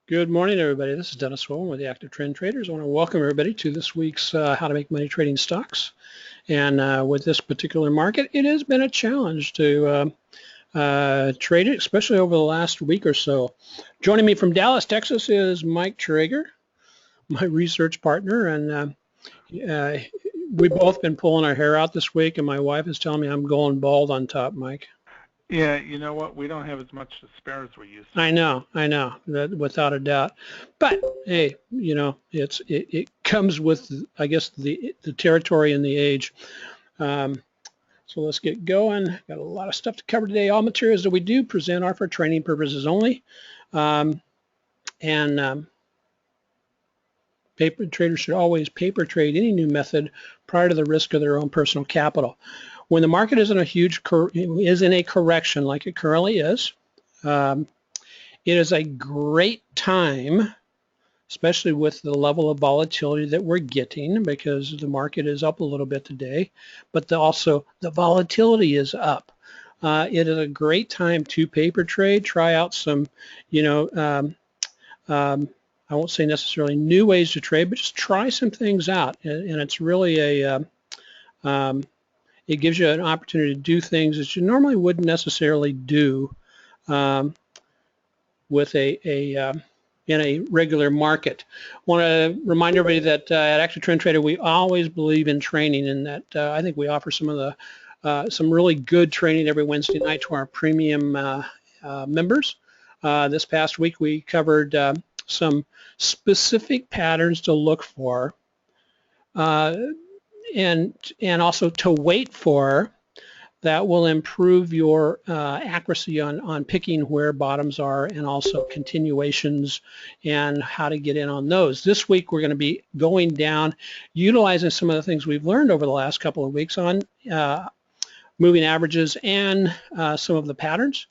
Good morning, everybody. This is Dennis Swollen with the Active Trend Traders. I want to welcome everybody to this week's How to Make Money Trading Stocks. And with this particular market, it has been a challenge to trade it, especially over the last week or so. Joining me from Dallas, Texas is Mike Traeger, my research partner. And we've both been pulling our hair out this week, and my wife is telling me I'm going bald on top, Mike. Yeah, you know what? We don't have as much to spare as we used to. I know, that without a doubt. But hey, it comes with, I guess, the territory and the age. Um, so let's get going. Got a lot of stuff to cover today. All materials that we do present are for training purposes only. Um, and Paper traders should always paper trade any new method prior to the risk of their own personal capital. When the market is in a correction like it currently is, um, it is a great time, especially with the level of volatility that we're getting, because the market is up a little bit today, but also the volatility is up. It is a great time to paper trade. Try out some, you know, I won't say necessarily new ways to trade, but just try some things out. And it's really it gives you an opportunity to do things that you normally wouldn't necessarily do um, with in a regular market. I want to remind everybody that at Active Trend Trader, we always believe in training, and that I think we offer some really good training every Wednesday night to our premium members. This past week, we covered some specific patterns to look for, uh, and also to wait for, that will improve your accuracy on picking where bottoms are, and also continuations and how to get in on those. This week we're going to be going down, utilizing some of the things we've learned over the last couple of weeks on moving averages and some of the patterns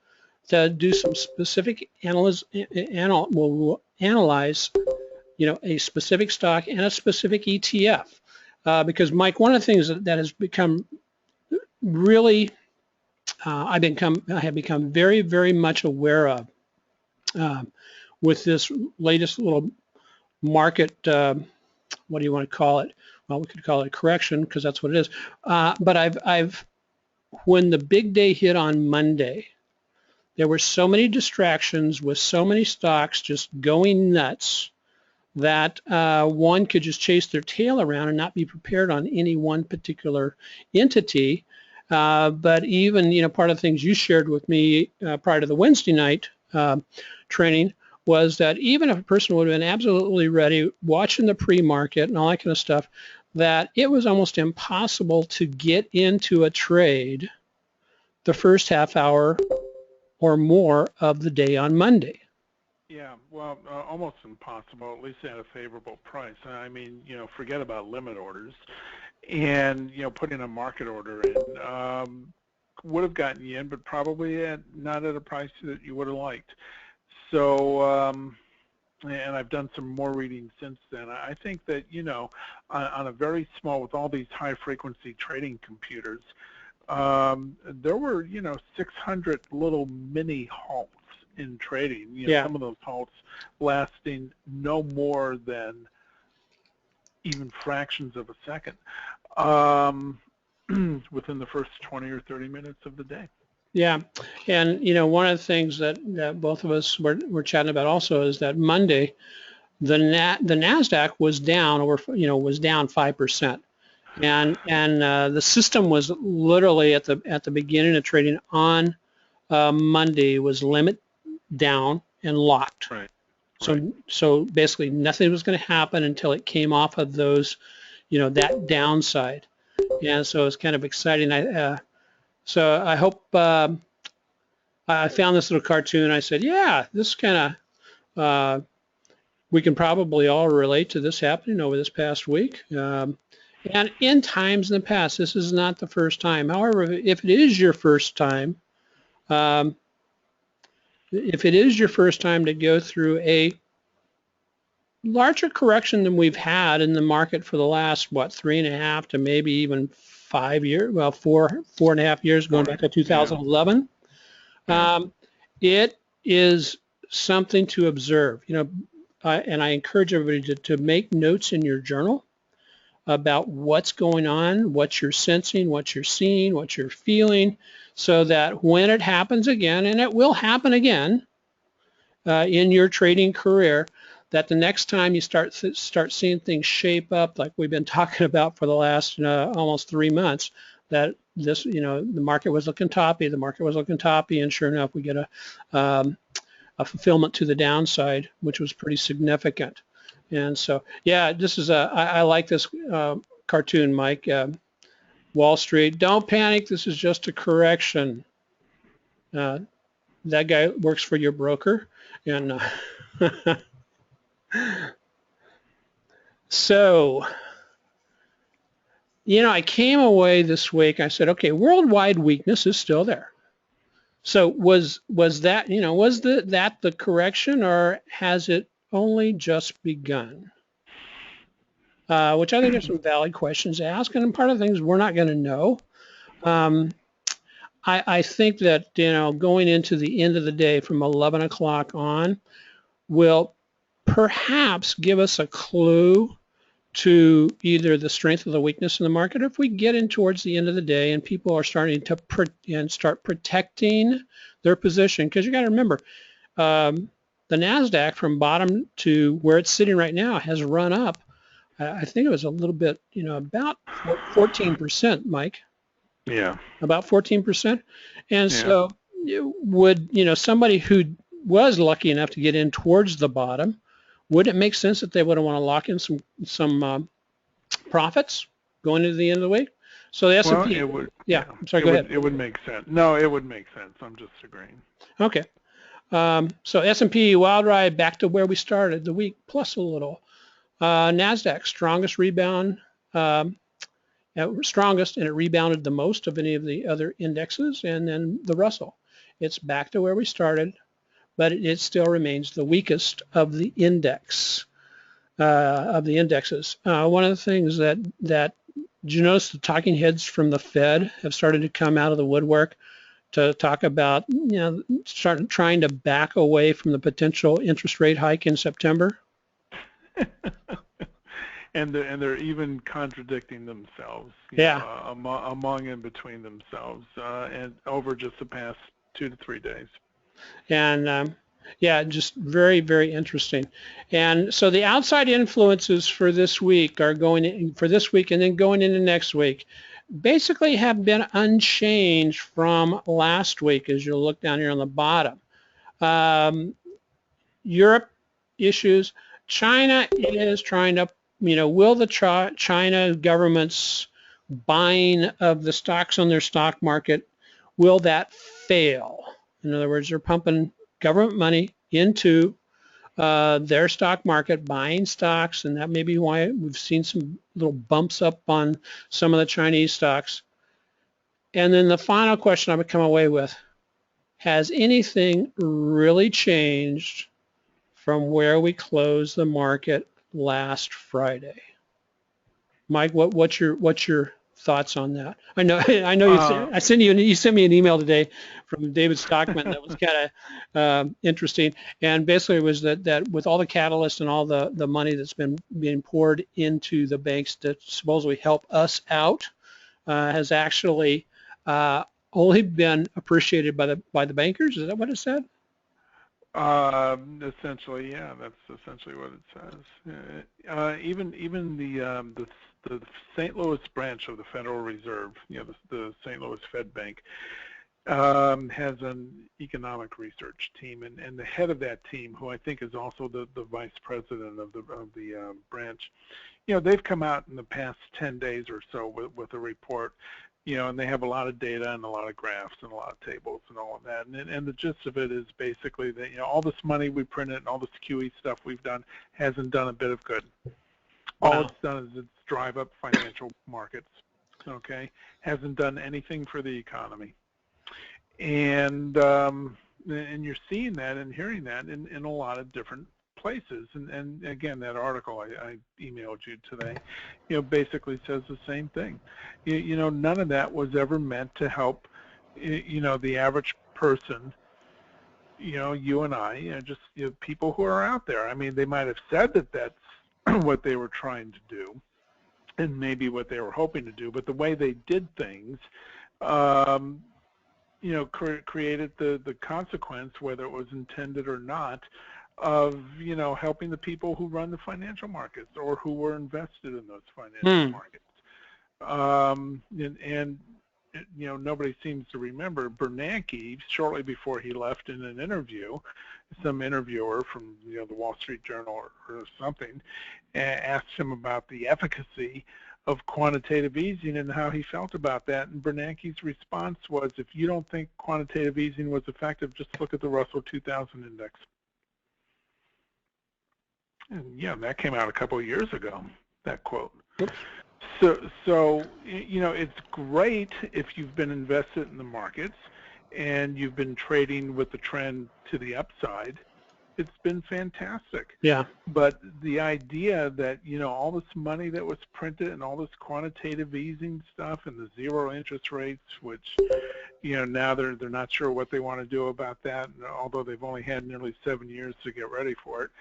to do some specific we'll analyze a specific stock and a specific ETF. Because Mike, one of the things that has become really I have become very, very much aware of with this latest little market. What do you want to call it? Well, we could call it a correction because that's what it is. But I've when the big day hit on Monday, there were so many distractions with so many stocks just going nuts that one could just chase their tail around and not be prepared on any one particular entity. But even, part of the things you shared with me prior to the Wednesday night training was that even if a person would have been absolutely ready, watching the pre-market and all that kind of stuff, that it was almost impossible to get into a trade the first half hour or more of the day on Monday. Yeah, well, almost impossible, at least at a favorable price. I mean, forget about limit orders. And, putting a market order in would have gotten you in, but probably not at a price that you would have liked. So, and I've done some more reading since then. I think that, on a very small, with all these high frequency trading computers, there were, 600 little mini halts in trading. Yeah. Some of those halts lasting no more than even fractions of a second within the first 20 or 30 minutes of the day. Yeah, and one of the things that both of us were chatting about also is that Monday, the Nasdaq was down was down 5%, and the system was literally at the beginning of trading on Monday was limit down and locked. Right. So basically nothing was going to happen until it came off of those, that downside, and so it's kind of exciting. So I hope I found this little cartoon. I said, yeah, this kind of we can probably all relate to this happening over this past week. And in times in the past, this is not the first time. However, if it is your first time, to go through a larger correction than we've had in the market for the last, 3.5 to maybe even 5 years, well, 4.5 years, going back to 2011. It is something to observe. And I encourage everybody to make notes in your journal about what's going on, what you're sensing, what you're seeing, what you're feeling, so that when it happens again, and it will happen again in your trading career, that the next time you start seeing things shape up like we've been talking about for the last almost 3 months, that the market was looking toppy, and sure enough, we get a fulfillment to the downside, which was pretty significant. And so, yeah, this is I like this cartoon, Mike. Wall Street, don't panic. This is just a correction. That guy works for your broker, and so, I came away this week. I said, okay, worldwide weakness is still there. So was that that the correction, or has it only just begun? Which I think are some valid questions to ask, and part of the things we're not going to know. I think that going into the end of the day from 11 o'clock on will perhaps give us a clue to either the strength or the weakness in the market. If we get in towards the end of the day and people are starting to start protecting their position, because you got to remember, the NASDAQ from bottom to where it's sitting right now has run up. I think it was a little bit, about 14%, Mike. Yeah. About 14%. And so would, somebody who was lucky enough to get in towards the bottom, would it make sense that they would want to lock in some profits going into the end of the week? So the S&P. Well, it would. Yeah. I'm sorry. Go ahead. It would make sense. No, it would make sense. I'm just agreeing. Okay. So S&P wild ride back to where we started the week, plus a little. NASDAQ strongest rebound, strongest, and it rebounded the most of any of the other indexes. And then the Russell, it's back to where we started, but it still remains the weakest of the index, of the indexes. One of the things that did you notice the talking heads from the Fed have started to come out of the woodwork to talk about, trying to back away from the potential interest rate hike in September? And they're even contradicting themselves. Among and between themselves, and over just the past 2 to 3 days. And just very, very interesting. And so the outside influences for this week and then going into next week basically have been unchanged from last week, as you'll look down here on the bottom. Europe issues. China is trying to, will the China government's buying of the stocks on their stock market, will that fail? In other words, they're pumping government money into their stock market, buying stocks, and that may be why we've seen some little bumps up on some of the Chinese stocks. And then the final question I would come away with, has anything really changed from where we closed the market last Friday? Mike, what's your thoughts on that? I know you sent me an email today from David Stockman that was kind of interesting, and basically it was that with all the catalysts and all the money that's been being poured into the banks to supposedly help us out, has actually only been appreciated by the bankers. Is that what it said? Essentially, yeah, that's essentially what it says. Even the St. Louis branch of the Federal Reserve, the St. Louis Fed Bank, has an economic research team, and the head of that team, who I think is also the vice president of the branch, they've come out in the past 10 days or so with a report. And they have a lot of data and a lot of graphs and a lot of tables and all of that. And the gist of it is basically that, all this money we printed and all this QE stuff we've done hasn't done a bit of good. All it's done is it's drive up financial markets, okay? Hasn't done anything for the economy. And you're seeing that and hearing that in a lot of different places. And again, that article I emailed you today, basically says the same thing. None of that was ever meant to help, the average person you and I, just people who are out there. I mean, they might have said that that's what they were trying to do, and maybe what they were hoping to do, but the way they did things, created the consequence, whether it was intended or not, of helping the people who run the financial markets or who were invested in those financial markets. And nobody seems to remember Bernanke, shortly before he left, in an interview, some interviewer from the Wall Street Journal or something asked him about the efficacy of quantitative easing and how he felt about that. And Bernanke's response was, if you don't think quantitative easing was effective, just look at the Russell 2000 index. And that came out a couple of years ago, that quote. Oops. So it's great if you've been invested in the markets and you've been trading with the trend to the upside. It's been fantastic. Yeah. But the idea that, all this money that was printed and all this quantitative easing stuff and the zero interest rates, which, now they're not sure what they want to do about that, although they've only had nearly 7 years to get ready for it.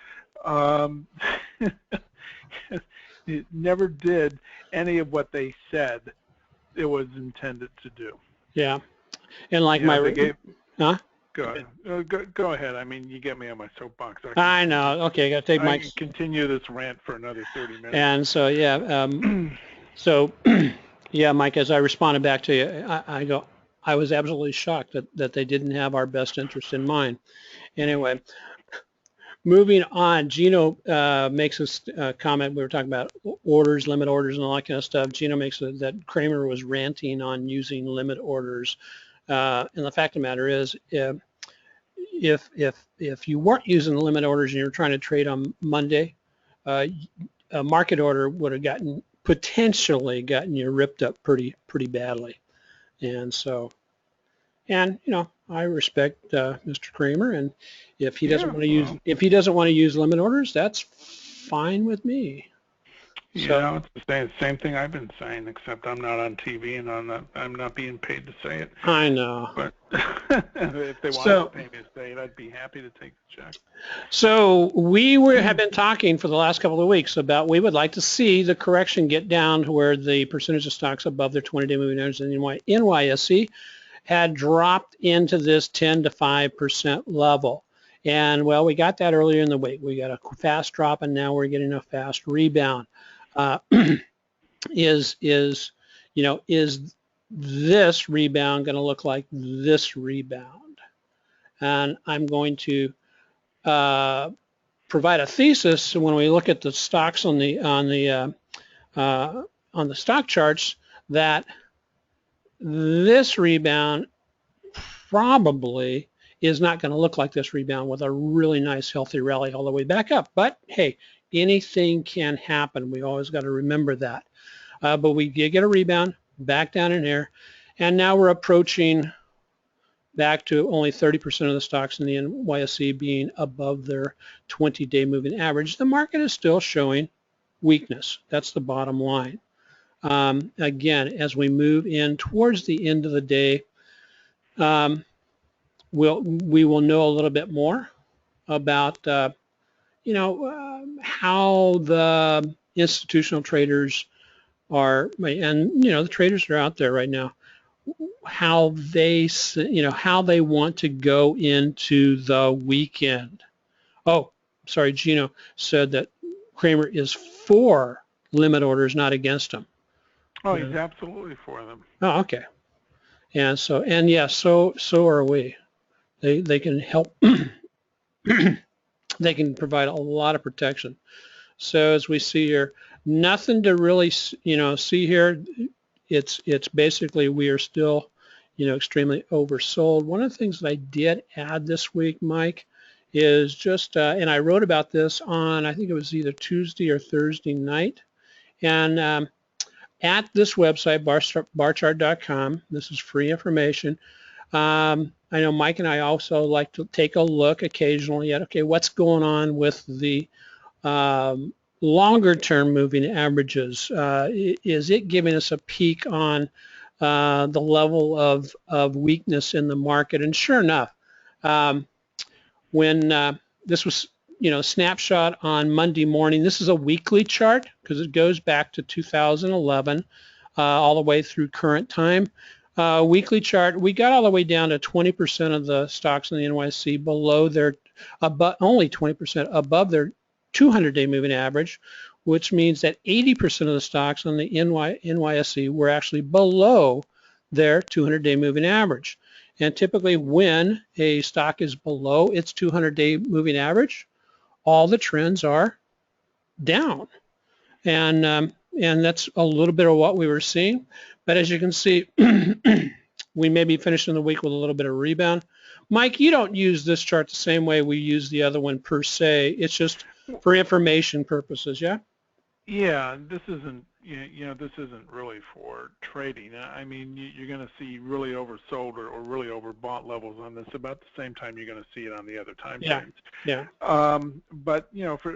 It never did any of what they said it was intended to do. Yeah. And like huh? Go ahead. Go ahead. I mean, you get me on my soapbox. I know. Okay, I got to take I can continue this rant for another 30 minutes. And so, yeah, Mike, as I responded back to you, I was absolutely shocked that they didn't have our best interest in mind. Anyway, moving on, Gino makes a comment. We were talking about orders, limit orders, and all that kind of stuff. Gino makes that Kramer was ranting on using limit orders. And the fact of the matter is, if you weren't using the limit orders and you were trying to trade on Monday, a market order would have potentially gotten you ripped up pretty badly. And so, I respect Mr. Kramer, and if he doesn't want to use limit orders, that's fine with me. So, it's the same thing I've been saying, except I'm not on TV and I'm not being paid to say it. I know. But if they wanted to pay me to say it, I'd be happy to take the check. So we have been talking for the last couple of weeks about we would like to see the correction get down to where the percentage of stocks above their 20-day moving average in NYSE had dropped into this 10 to 5% level. And well, we got that earlier in the week. We got a fast drop, and now we're getting a fast rebound. Is this rebound going to look like this rebound? And I'm going to provide a thesis when we look at the stocks on the stock charts that this rebound probably is not going to look like this rebound with a really nice healthy rally all the way back up. But hey, anything can happen. We always got to remember that. But we did get a rebound back down in here, and now we're approaching back to only 30% of the stocks in the NYSE being above their 20-day moving average. The market is still showing weakness. That's the bottom line. Again, as we move in towards the end of the day, we will know a little bit more about how the institutional traders are, and the traders are out there right now, how they want to go into the weekend. Oh, sorry, Gino said that Kramer is for limit orders, not against them. Oh, he's absolutely for them. Oh, okay. And so, and yes, so are we. They can help. They can provide a lot of protection. So as we see here, nothing to really see here. It's basically we are still extremely oversold. One of the things that I did add this week, Mike, is just and I wrote about this on, I think it was either Tuesday or Thursday night, and at this website, barchart.com, this is free information. I know Mike and I also like to take a look occasionally at, okay, what's going on with the longer term moving averages? Is it giving us a peek on the level of weakness in the market? And sure enough, when this was, snapshot on Monday morning. This is a weekly chart because it goes back to 2011 all the way through current time. Weekly chart, we got all the way down to 20% of the stocks in the NYSE below their, only 20% above their 200-day moving average, which means that 80% of the stocks on the NYSE were actually below their 200-day moving average. And typically when a stock is below its 200-day moving average, all the trends are down. And that's a little bit of what we were seeing. But as you can see, we may be finishing the week with a little bit of rebound. Mike, you don't use this chart the same way we use the other one per se. It's just for information purposes, yeah? Yeah, this isn't, this isn't really for trading. I mean, you're going to see really oversold or really overbought levels on this about the same time you're going to see it on the other time frames. Yeah. But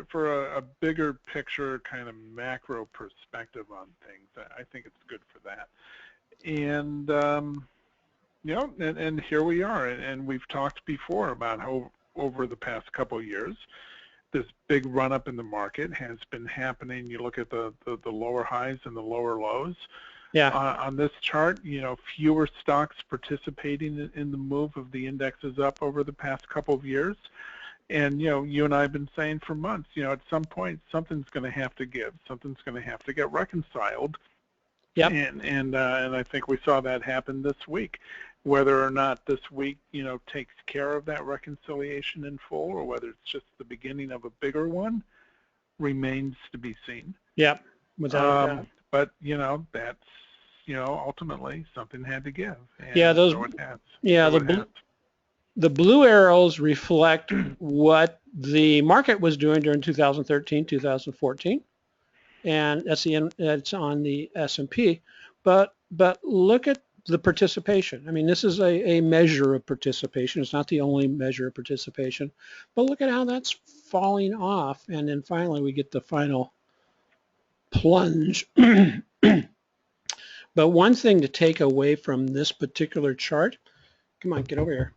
for a bigger picture kind of macro perspective on things, I think it's good for that. And and here we are, and we've talked before about how over the past couple of years, this big run up in the market has been happening. You look at the lower highs and the lower lows. Yeah. On this chart, fewer stocks participating in the move of the indexes up over the past couple of years. And you and I have been saying for months, at some point something's going to have to give. Something's going to have to get reconciled. Yep. And I think we saw that happen this week. Whether or not this week, takes care of that reconciliation in full, or whether it's just the beginning of a bigger one, remains to be seen. Yep, without a doubt. But that's ultimately something had to give. And yeah, those. So it has. Yeah, so the blue arrows reflect what the market was doing during 2013, 2014, and that's on the S&P. But look at the participation. I mean, this is a measure of participation. It's not the only measure of participation, but look at how that's falling off. And then finally we get the final plunge. But one thing to take away from this particular chart, come on, get over here.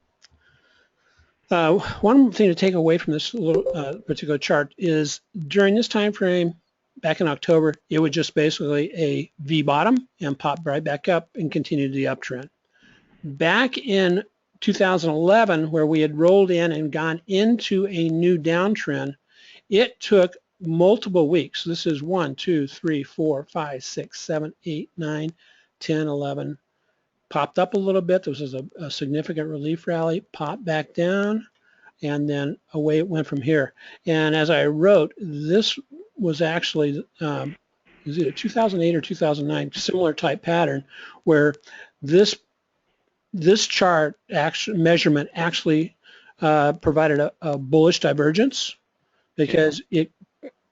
One thing to take away from this little particular chart is during this time frame, back in October, it was just basically a V bottom and popped right back up and continued the uptrend. Back in 2011, where we had rolled in and gone into a new downtrend, it took multiple weeks. This is 1, 2, 3, 4, 5, 6, 7, 8, 9, 10, 11. Popped up a little bit. This was a significant relief rally, popped back down, and then away it went from here. And as I wrote, this was actually is it 2008 or 2009, similar type pattern where this chart measurement actually provided a bullish divergence because it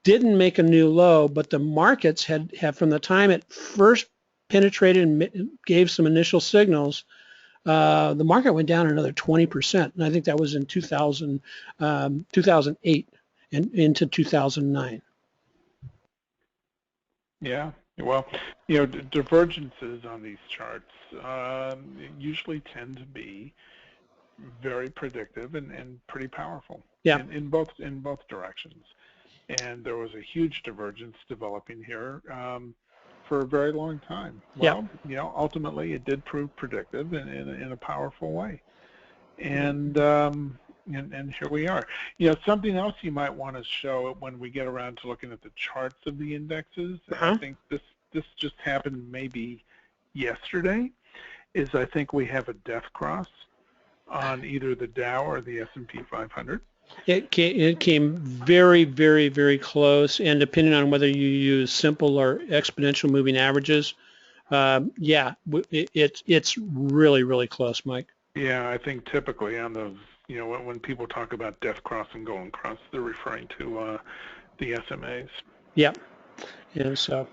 didn't make a new low, but the markets had from the time it first penetrated and gave some initial signals, the market went down another 20%, and I think that was in 2008 and into 2009. Yeah, well, divergences on these charts usually tend to be very predictive and pretty powerful. Yeah. In both directions. And there was a huge divergence developing here for a very long time. Well, ultimately it did prove predictive in a powerful way. And here we are. Something else you might want to show when we get around to looking at the charts of the indexes, I think this just happened maybe yesterday, is I think we have a death cross on either the Dow or the S&P 500. It came very, very, very close, and depending on whether you use simple or exponential moving averages, it's really, really close, Mike. Yeah, I think typically on those, when people talk about death cross and golden cross, they're referring to the SMAs. Yep. And so.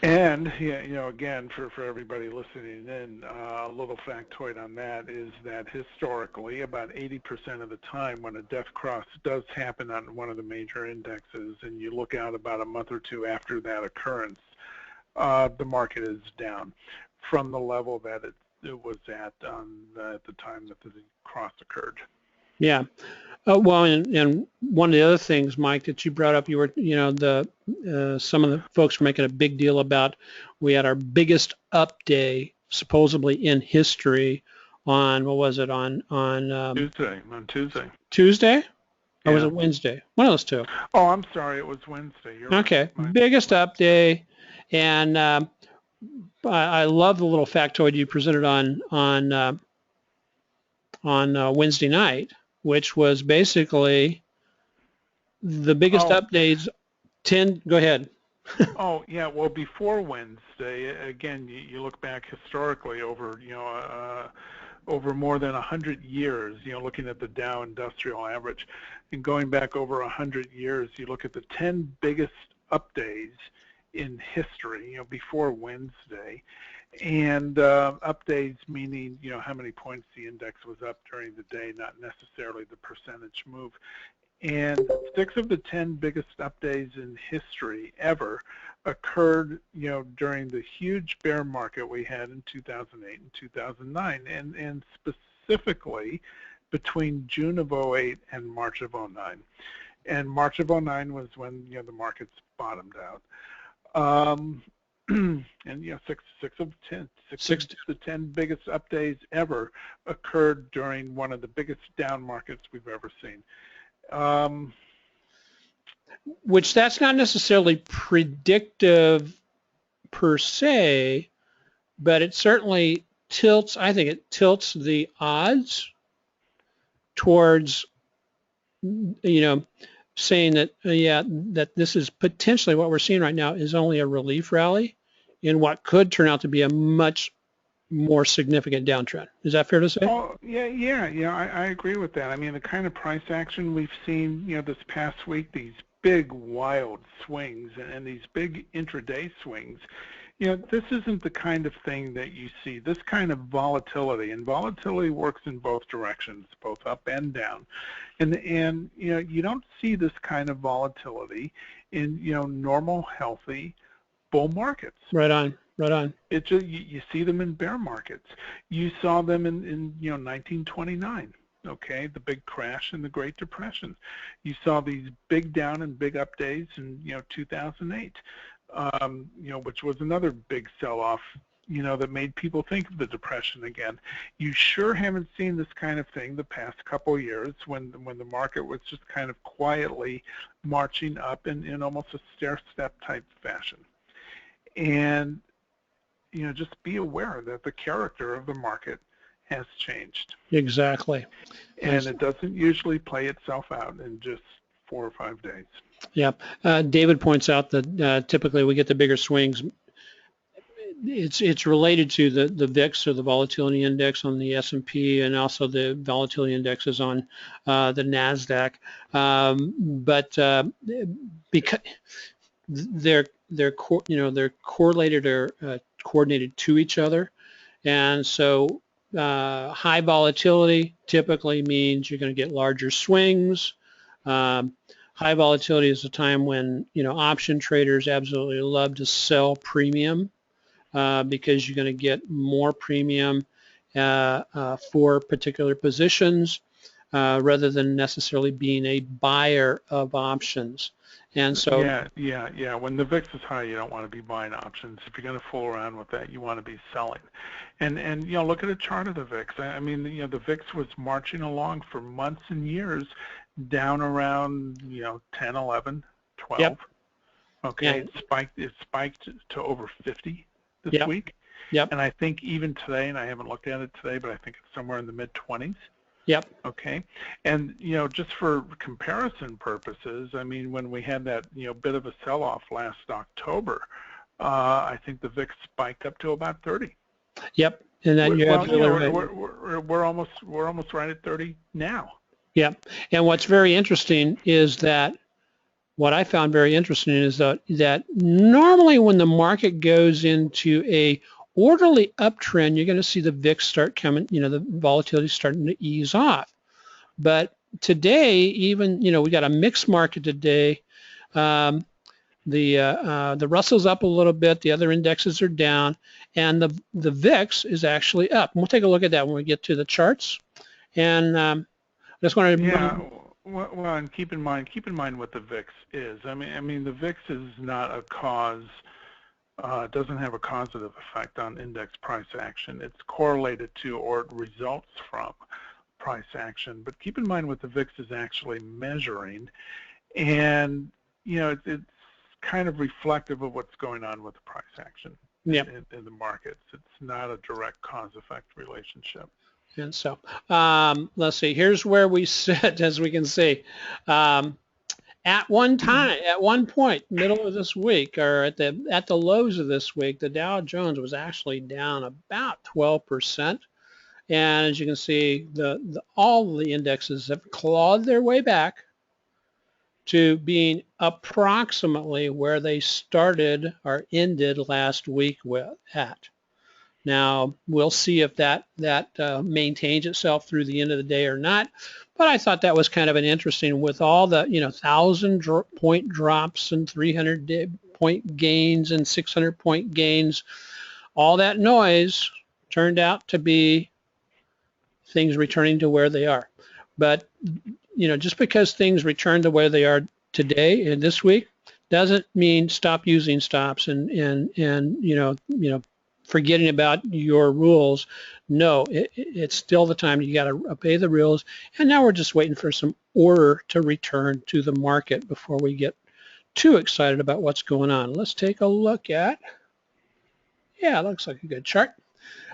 And again, for everybody listening in, a little factoid on that is that historically, about 80% of the time when a death cross does happen on one of the major indexes, and you look out about a month or two after that occurrence, the market is down from the level that it was at the time that the cross occurred. Yeah. Well, and one of the other things, Mike, that you brought up, you were, some of the folks were making a big deal about. We had our biggest up day supposedly in history on, what was it, on On Tuesday. Tuesday, or was Yeah. it Wednesday? One of those two. Oh, I'm sorry. It was Wednesday. You're right. Okay, biggest up day, and I love the little factoid you presented on Wednesday night, which was basically the biggest Oh, updates. 10. Go ahead. oh, yeah. Well, before Wednesday, again, you look back historically over, over more than 100 years, looking at the Dow Industrial Average, and going back over 100 years, you look at the 10 biggest up days in history, before Wednesday, and up days meaning, how many points the index was up during the day, not necessarily the percentage move. And 6 of the 10 biggest up days in history ever occurred, during the huge bear market we had in 2008 and 2009, and specifically between June of '08 and March of '09. And March of '09 was when, the markets bottomed out. And six of the 10 biggest up days ever occurred during one of the biggest down markets we've ever seen. Which that's not necessarily predictive per se, but it certainly tilts, I think it tilts the odds towards, saying that, that this is potentially what we're seeing right now is only a relief rally in what could turn out to be a much more significant downtrend. Is that fair to say? Oh, yeah. I agree with that. I mean, the kind of price action we've seen, this past week, these big wild swings and these big intraday swings, this isn't the kind of thing that you see. This kind of volatility, and volatility works in both directions, both up and down. And you don't see this kind of volatility in, normal, healthy bull markets. Right on. It's just, you see them in bear markets. You saw them in 1929, okay, the big crash and the Great Depression. You saw these big down and big up days in 2008, which was another big sell-off, that made people think of the Depression again. You sure haven't seen this kind of thing the past couple of years when the market was just kind of quietly marching up in almost a stair-step type fashion. And just be aware that the character of the market has changed. Exactly. And it doesn't usually play itself out in just 4 or 5 days. Yeah. David points out that typically we get the bigger swings. It's related to the VIX, or the volatility index on the S&P, and also the volatility indexes on the NASDAQ. But because they're correlated or coordinated to each other, and so high volatility typically means you're going to get larger swings. High volatility is a time when option traders absolutely love to sell premium because you're going to get more premium for particular positions rather than necessarily being a buyer of options. And so yeah. When the VIX is high, you don't want to be buying options. If you're going to fool around with that, you want to be selling. And look at a chart of the VIX. I mean, the VIX was marching along for months and years, down around 10, 11, 12. Yep. Okay, yeah. It spiked to over 50 this week. Yep. And I think even today, and I haven't looked at it today, but I think it's somewhere in the mid-20s. Yep. Okay. And, just for comparison purposes, I mean, when we had that, bit of a sell-off last October, I think the VIX spiked up to about 30. Yep. And then we're almost right at 30 now. Yep. And what's very interesting is that what I found very interesting is that normally when the market goes into a orderly uptrend, you're going to see the VIX start coming, the volatility starting to ease off. But today, even, we got a mixed market today. The Russell's up a little bit, the other indexes are down, and the VIX is actually up. And we'll take a look at that when we get to the charts. And Just want to Yeah. Well, and keep in mind what the VIX is. I mean, the VIX is not a cause. Doesn't have a causative effect on index price action. It's correlated to or it results from price action. But keep in mind what the VIX is actually measuring, and it's kind of reflective of what's going on with the price action in the markets. It's not a direct cause-effect relationship. And so let's see. Here's where we sit, as we can see. At one point, middle of this week, or at the lows of this week, the Dow Jones was actually down about 12%. And as you can see, all the indexes have clawed their way back to being approximately where they started or ended last week at. Now, we'll see if that maintains itself through the end of the day or not. But I thought that was kind of an interesting, with all the 1,000-point drops and 300-point gains and 600-point gains, all that noise turned out to be things returning to where they are. But just because things return to where they are today and this week doesn't mean stop using stops and forgetting about your rules. No, it's still the time. You got to obey the rules. And now we're just waiting for some order to return to the market before we get too excited about what's going on. Let's take a look at, yeah, it looks like a good chart.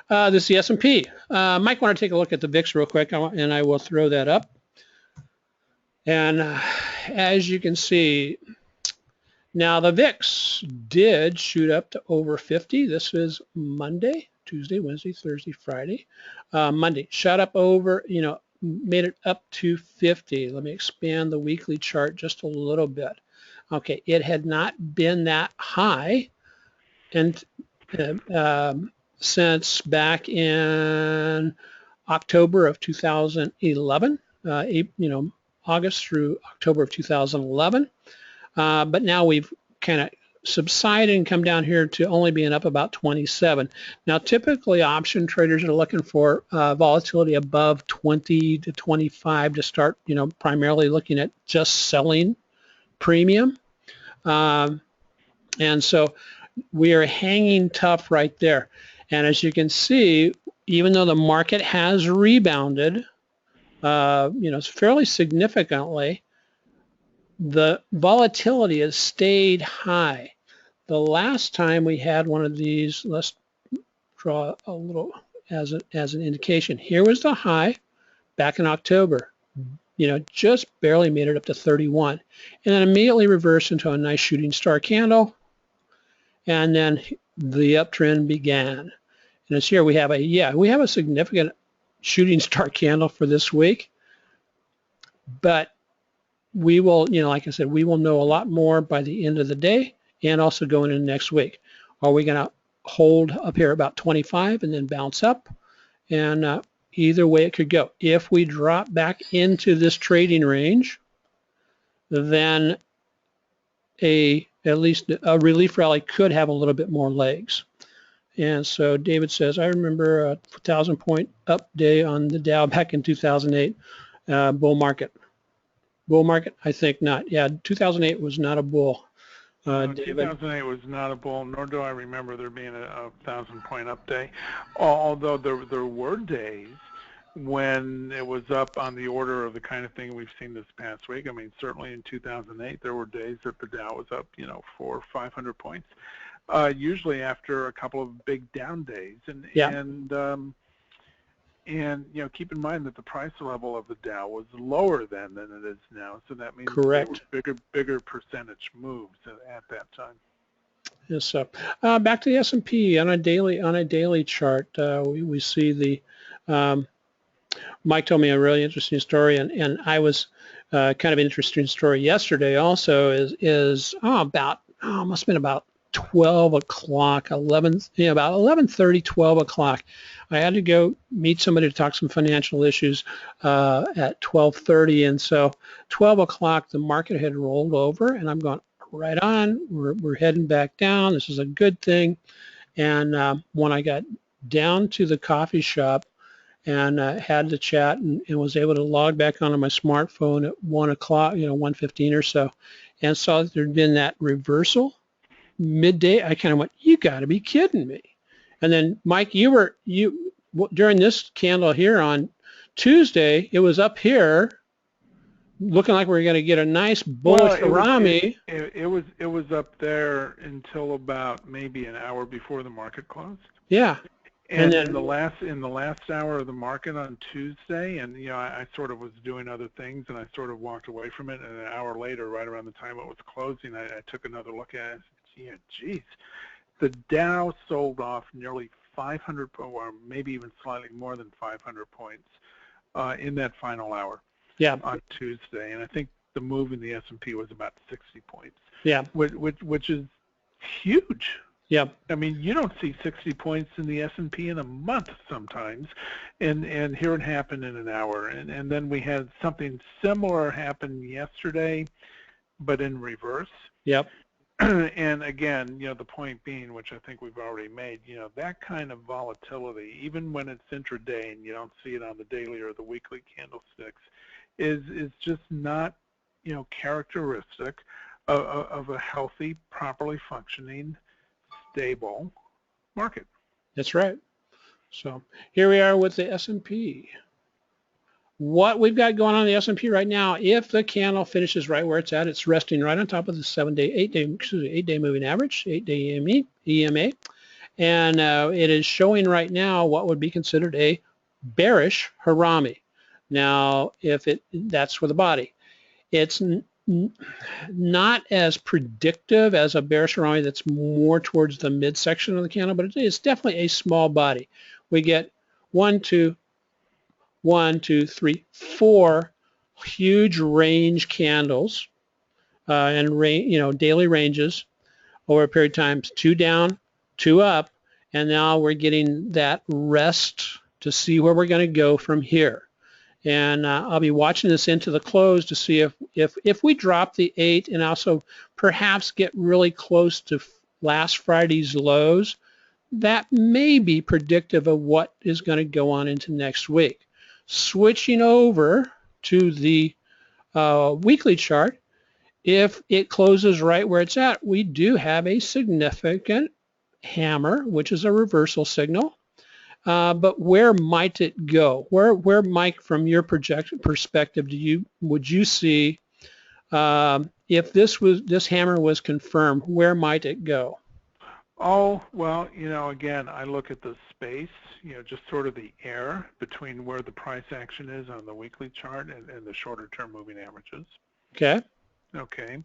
This is the S&P. Mike, want to take a look at the VIX real quick, and I will throw that up. And as you can see, now the VIX did shoot up to over 50. This is Monday, Tuesday, Wednesday, Thursday, Friday. Monday shot up over, made it up to 50. Let me expand the weekly chart just a little bit. Okay, it had not been that high and since back in October of 2011, August through October of 2011. But now we've kind of subsided and come down here to only being up about 27. Now, typically option traders are looking for volatility above 20 to 25 to start, primarily looking at just selling premium. And so we are hanging tough right there. And as you can see, even though the market has rebounded, fairly significantly, the volatility has stayed high. The last time we had one of these, let's draw a little as an indication. Here was the high back in October. Just barely made it up to 31, and then immediately reversed into a nice shooting star candle, and then the uptrend began. And it's here we have a significant shooting star candle for this week, but we will, like I said, we will know a lot more by the end of the day and also going into next week. Are we going to hold up here about 25 and then bounce up? And either way it could go. If we drop back into this trading range, then at least a relief rally could have a little bit more legs. And so David says, I remember a 1,000-point up day on the Dow back in 2008, bull market. Bull market? I think not. Yeah, 2008 was not a bull. No, 2008 was not a bull, nor do I remember there being a 1,000-point up day. Although there were days when it was up on the order of the kind of thing we've seen this past week. I mean, certainly in 2008, there were days that the Dow was up, 400 or 500 points, usually after a couple of big down days. And keep in mind that the price level of the Dow was lower then than it is now, so that means there were bigger percentage moves at that time. Yes, so back to the S&P on a daily chart, we see the Mike told me a really interesting story, and I was kind of an interesting story yesterday also must have been about 12 o'clock, about 11:30, 12 o'clock. I had to go meet somebody to talk some financial issues at 12:30, and so 12 o'clock the market had rolled over, and I'm going right on. We're heading back down. This is a good thing. And when I got down to the coffee shop and had the chat and was able to log back onto my smartphone at 1 o'clock, 1:15 or so, and saw that there'd been that reversal midday. I kind of went, you got to be kidding me. And then Mike, you during this candle here on Tuesday, it was up here looking like we were going to get a nice bullish harami. It was up there until about maybe an hour before the market closed. Yeah. And then in the last hour of the market on Tuesday, and I sort of was doing other things, and I sort of walked away from it. And an hour later, right around the time it was closing, I took another look at it. Yeah, geez, the Dow sold off nearly 500, or maybe even slightly more than 500 points in that final hour. Yeah. On Tuesday, and I think the move in the S&P was about 60 points. Yeah. Which is huge. Yeah. I mean, you don't see 60 points in the S&P in a month sometimes, and here it happened in an hour. And then we had something similar happen yesterday, but in reverse. Yep. And again, the point being, which I think we've already made, that kind of volatility, even when it's intraday and you don't see it on the daily or the weekly candlesticks, is just not, characteristic of a healthy, properly functioning, stable market. That's right. So here we are with the S&P. What we've got going on in the S&P right now, if the candle finishes right where it's at, it's resting right on top of the 8-day moving average, 8-day EMA, and it is showing right now what would be considered a bearish harami. Now, that's for the body. It's not as predictive as a bearish harami that's more towards the midsection of the candle, but it's definitely a small body. We get 1, 2, 3, 4 huge range candles and daily ranges over a period of time, 2 down, 2 up, and now we're getting that rest to see where we're going to go from here. And I'll be watching this into the close to see if we drop the 8 and also perhaps get really close to last Friday's lows, that may be predictive of what is going to go on into next week. Switching over to the weekly chart, if it closes right where it's at, we do have a significant hammer, which is a reversal signal. But where might it go? Where, Mike, from your perspective, would you see if this hammer was confirmed? Where might it go? Oh, well, again, I look at the space, just sort of the air between where the price action is on the weekly chart and the shorter-term moving averages. Okay. Okay.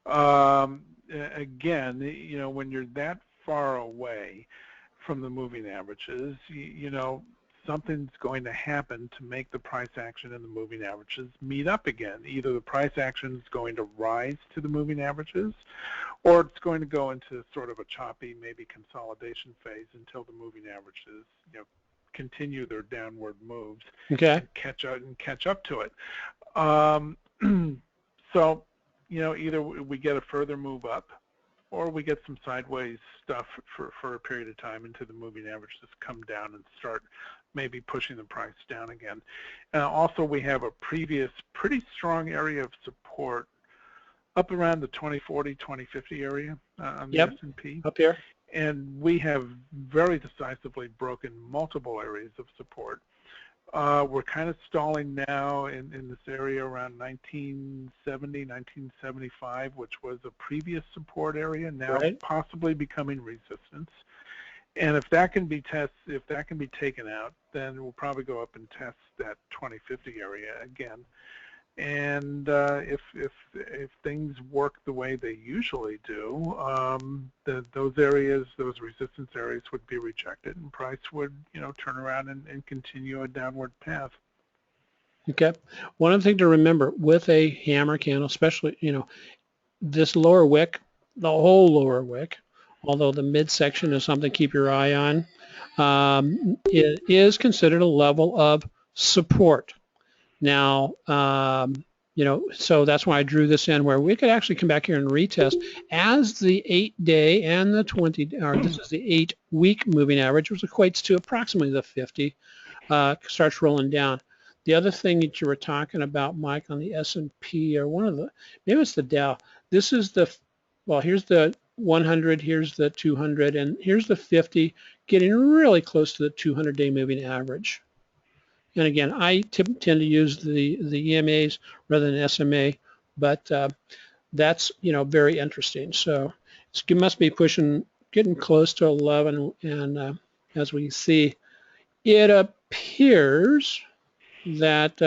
Again, when you're that far away from the moving averages, something's going to happen to make the price action and the moving averages meet up again. Either the price action is going to rise to the moving averages, or it's going to go into sort of a choppy, maybe consolidation phase until the moving averages, continue their downward moves. Okay. And catch up to it. So, either we get a further move up, or we get some sideways stuff for a period of time until the moving averages come down and start maybe pushing the price down again. Also, we have a previous pretty strong area of support up around the 2040, 2050 area on the S&P. Up here. And we have very decisively broken multiple areas of support. We're kind of stalling now in this area around 1970, 1975, which was a previous support area, now possibly becoming resistance. And if that can be taken out, then we'll probably go up and test that 2050 area again. And if things work the way they usually do, those resistance areas would be rejected, and price would, turn around and continue a downward path. Okay. One other thing to remember with a hammer candle, especially, this lower wick, the whole lower wick, although the midsection is something to keep your eye on, it is considered a level of support. Now, so that's why I drew this in, where we could actually come back here and retest as the 8-day and the 20, or this is the 8-week moving average, which equates to approximately the 50. starts rolling down. The other thing that you were talking about, Mike, on the S&P, or maybe it's the Dow. This is well, here's the 100, here's the 200, and here's the 50, getting really close to the 200-day moving average. And again, I tend to use the EMAs rather than SMA, but that's very interesting. So it must be getting close to 11, and as we see, it appears that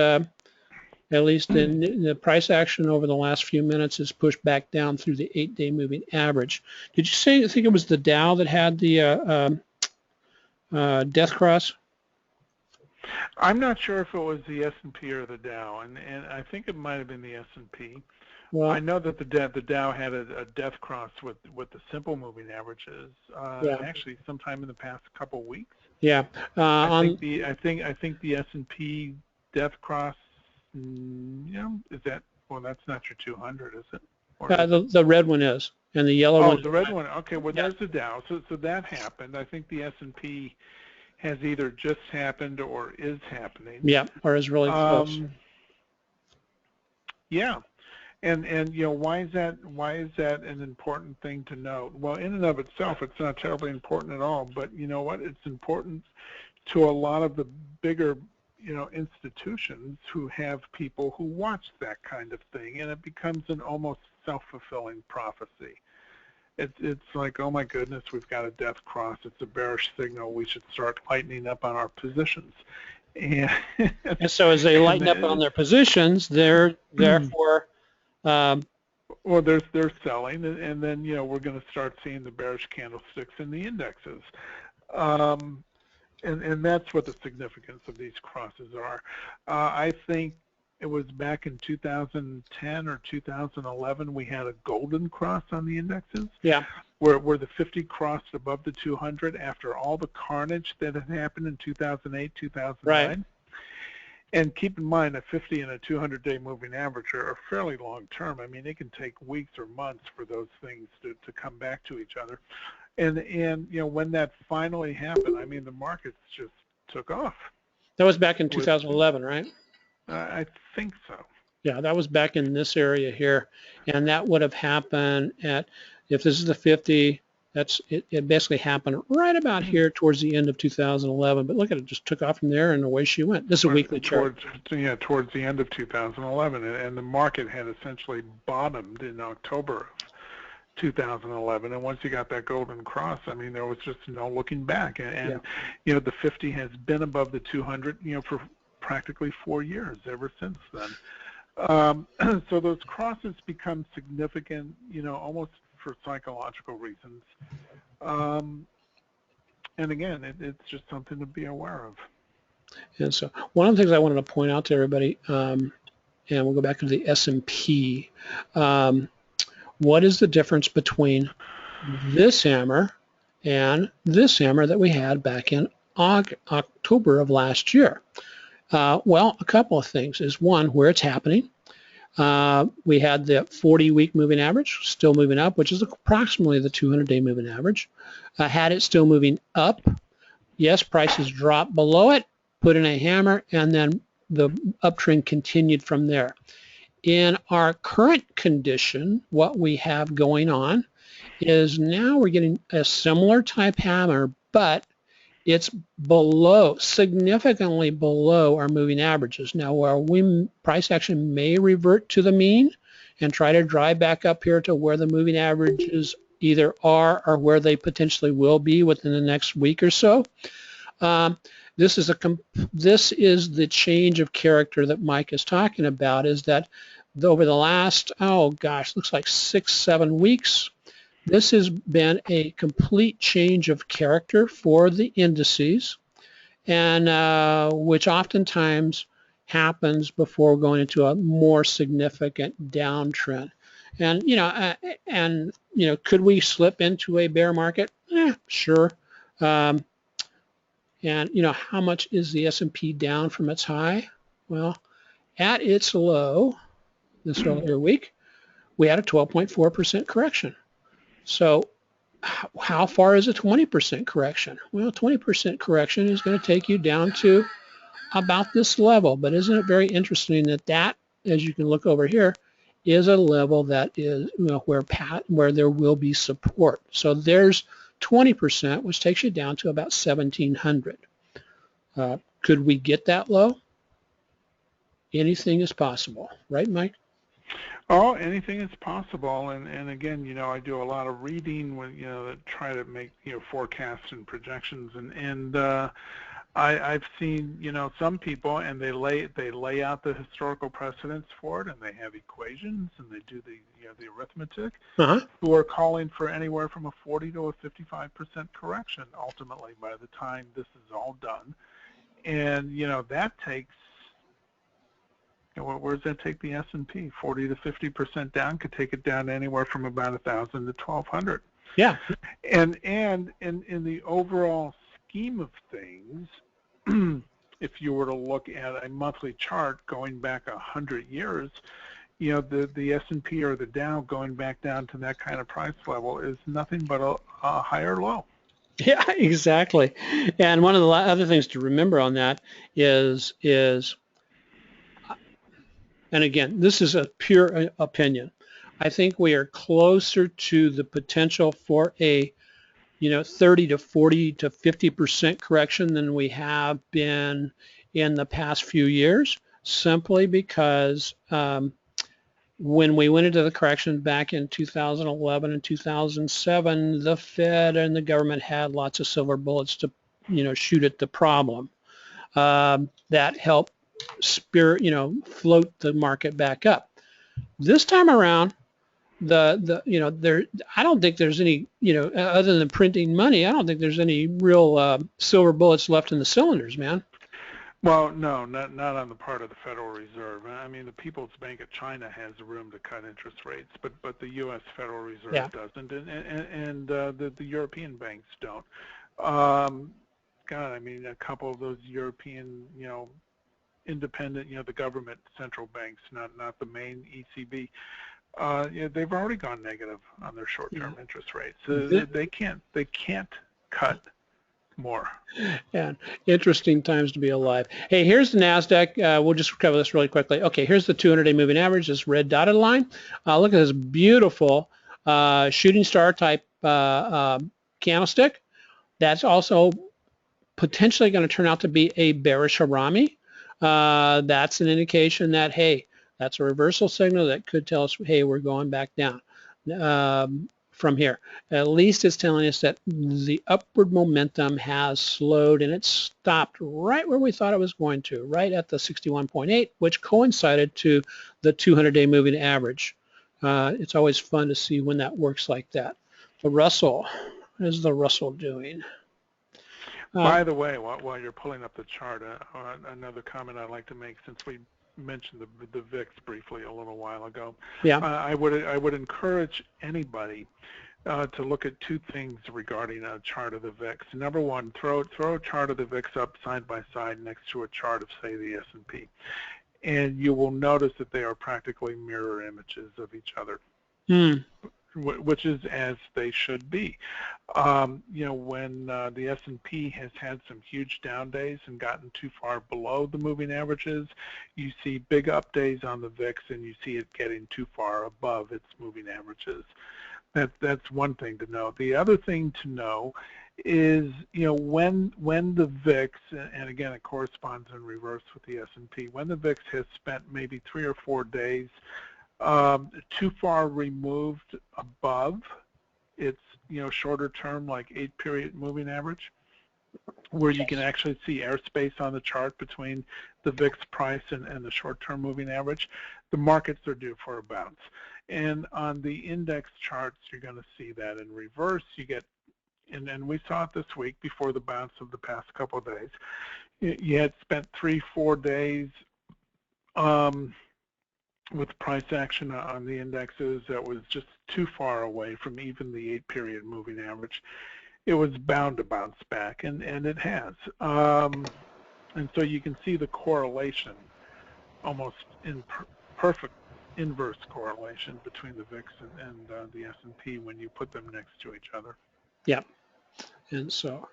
at least in the price action over the last few minutes is pushed back down through the 8-day moving average. Did you think it was the Dow that had the death cross? I'm not sure if it was the S&P or the Dow, and I think it might have been the S&P. Well, I know that the Dow had a death cross with the simple moving averages. Actually, sometime in the past couple weeks. Yeah. I think the S&P death cross. Is that? Well, that's not your 200, is it? The red one is, and the yellow one. Oh, the red one. Okay. Well, there's the Dow. So that happened. I think the S&P has either just happened or is happening. Yeah, or is really close. Yeah. And why is that an important thing to note? Well, in and of itself, it's not terribly important at all, but you know what? It's important to a lot of the bigger institutions who have people who watch that kind of thing, and it becomes an almost self-fulfilling prophecy. It's like, oh my goodness, we've got a death cross. It's a bearish signal. We should start lightening up on our positions. And so as they lighten up on their positions, they're therefore well, they're selling, and then we're going to start seeing the bearish candlesticks in the indexes. And that's what the significance of these crosses are. I think it was back in 2010 or 2011 we had a golden cross on the indexes. Yeah. Where the 50 crossed above the 200 after all the carnage that had happened in 2008, 2009. Right. And keep in mind, a 50 and a 200-day moving average are fairly long term. I mean, it can take weeks or months for those things to come back to each other. And when that finally happened, I mean, the markets just took off. That was back in 2011, right? I think so. Yeah, that was back in this area here, and that would have happened if this is the 50. It basically happened right about here towards the end of 2011. But look at it, just took off from there, and away she went. This is a weekly chart. Towards the end of 2011, and the market had essentially bottomed in October of 2011. And once you got that golden cross, I mean, there was just no looking back. And the 50 has been above the 200, for practically 4 years ever since then. So those crosses become significant, almost for psychological reasons. And again, it's just something to be aware of. And so one of the things I wanted to point out to everybody, and we'll go back to the S&P, what is the difference between this hammer and this hammer that we had back in October of last year? Well, a couple of things is one, where it's happening. We had the 40-week moving average still moving up, which is approximately the 200-day moving average. Had it still moving up, yes, prices dropped below it, put in a hammer, and then the uptrend continued from there. In our current condition, what we have going on is now we're getting a similar type hammer, but it's significantly below our moving averages. Now, our price action may revert to the mean and try to drive back up here to where the moving averages either are or where they potentially will be within the next week or so. This is the change of character that Mike is talking about, is that over the last, looks like 6-7 weeks, this has been a complete change of character for the indices, and which oftentimes happens before going into a more significant downtrend. And could we slip into a bear market? Sure. And how much is the S&P down from its high? Well, at its low this earlier week, we had a 12.4% correction. So how far is a 20% correction? Well, 20% correction is going to take you down to about this level, but isn't it very interesting that, as you can look over here, is a level that is, you know, where there will be support. So there's 20%, which takes you down to about 1,700. Could we get that low? Anything is possible, right, Mike? Oh, anything is possible, and again, you know, I do a lot of reading when, you know, that try to make, you know, forecasts and projections, and I've seen, you know, some people, and they lay out the historical precedents for it, and they have equations, and they do the, you know, the arithmetic, Uh-huh. who are calling for anywhere from a 40 to a 55% correction ultimately by the time this is all done, and you know that takes. Where does that take the S&P? 40 to 50% down could take it down anywhere from about 1,000 to 1,200. Yeah. And in the overall scheme of things, if you were to look at a monthly chart going back 100 years, you know, the S&P or the Dow going back down to that kind of price level is nothing but a higher low. Yeah, exactly. And one of the other things to remember on that is, and again, this is a pure opinion. I think we are closer to the potential for a, you know, 30 to 40 to 50% correction than we have been in the past few years, simply because when we went into the correction back in 2011 and 2007, the Fed and the government had lots of silver bullets to, you know, shoot at the problem. That helped float the market back up. This time around, you know, I don't think there's any, you know, other than printing money, I don't think there's any real silver bullets left in the cylinders, man. Well, no, not on the part of the Federal Reserve. I mean, the People's Bank of China has room to cut interest rates, but the U.S. Federal Reserve Yeah. doesn't, and the European banks don't. God, I mean, a couple of those European, you know, independent, you know, the government central banks, not the main ECB. You know, they've already gone negative on their short-term interest rates. They can't cut more. And interesting times to be alive. Hey, here's the NASDAQ. We'll just cover this really quickly. Okay, here's the 200-day moving average, this red dotted line. Look at this beautiful shooting star type candlestick. That's also potentially going to turn out to be a bearish harami. That's an indication that, hey, that's a reversal signal that could tell us, hey, we're going back down. From here. At least it's telling us that the upward momentum has slowed and it stopped right where we thought it was going to, right at the 61.8, which coincided to the 200-day moving average. It's always fun to see when that works like that. The Russell, what is the Russell doing? By the way, while you're pulling up the chart, another comment I'd like to make, since we mentioned the VIX briefly a little while ago. Yeah. I would encourage anybody to look at two things regarding a chart of the VIX. Number one, throw a chart of the VIX up side by side next to a chart of, say, the S&P, and you will notice that they are practically mirror images of each other. Which is as they should be. You know, when the S&P has had some huge down days and gotten too far below the moving averages, you see big up days on the VIX, and you see it getting too far above its moving averages. That's one thing to know. The other thing to know is, you know, when the VIX, and again it corresponds in reverse with the S&P, when the VIX has spent maybe 3 or 4 days too far removed above its, you know, shorter term, like 8-period moving average, where you can actually see airspace on the chart between the VIX price and the short-term moving average, the markets are due for a bounce. And on the index charts, you're going to see that in reverse. You get, and we saw it this week before the bounce of the past couple of days. You had spent 3-4 days with price action on the indexes that was just too far away from even the 8-period moving average. It was bound to bounce back, and it has. And so you can see the correlation, almost in perfect inverse correlation between the VIX and the S&P when you put them next to each other. Yeah. And so,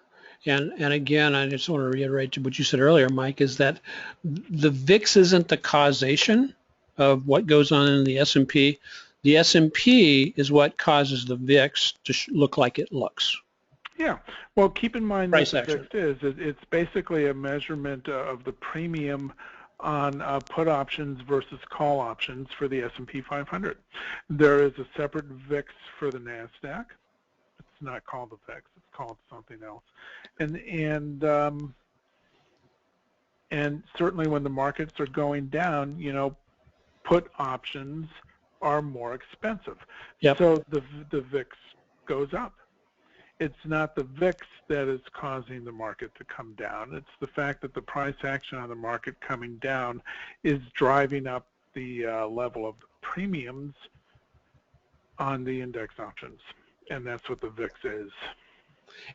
And again, I just want to reiterate what you said earlier, Mike, is that the VIX isn't the causation of what goes on in the S&P. The S&P is what causes the VIX to look like it looks. Yeah. Well, keep in mind Price that the action. VIX it's basically a measurement of the premium on put options versus call options for the S&P 500. There is a separate VIX for the NASDAQ. It's not called the VIX; it's called something else. And certainly when the markets are going down, you know, put options are more expensive. Yep. So the VIX goes up. It's not the VIX that is causing the market to come down. It's the fact that the price action on the market coming down is driving up the level of premiums on the index options. And that's what the VIX is.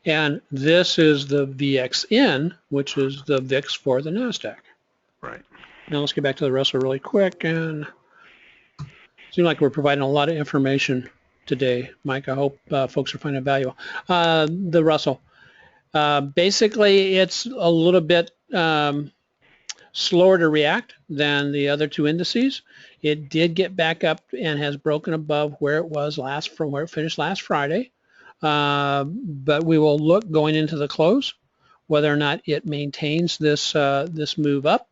And this is the VXN, which is the VIX for the NASDAQ. Right. Now let's get back to the Russell really quick. And it seems like we're providing a lot of information today, Mike. I hope folks are finding it valuable. The Russell. Basically, it's a little bit slower to react than the other two indices. It did get back up and has broken above where it was from where it finished last Friday. But we will look going into the close whether or not it maintains this this move up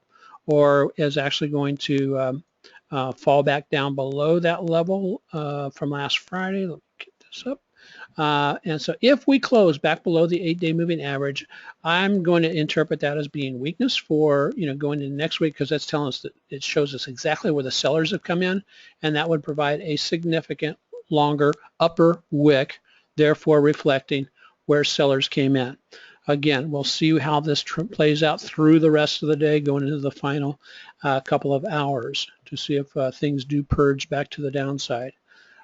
or is actually going to fall back down below that level from last Friday. Let me get this up. And so if we close back below the 8-day moving average, I'm going to interpret that as being weakness for, you know, going into next week, because that's telling us that it shows us exactly where the sellers have come in, and that would provide a significant longer upper wick, therefore reflecting where sellers came in. Again, we'll see how this plays out through the rest of the day, going into the final couple of hours to see if things do purge back to the downside.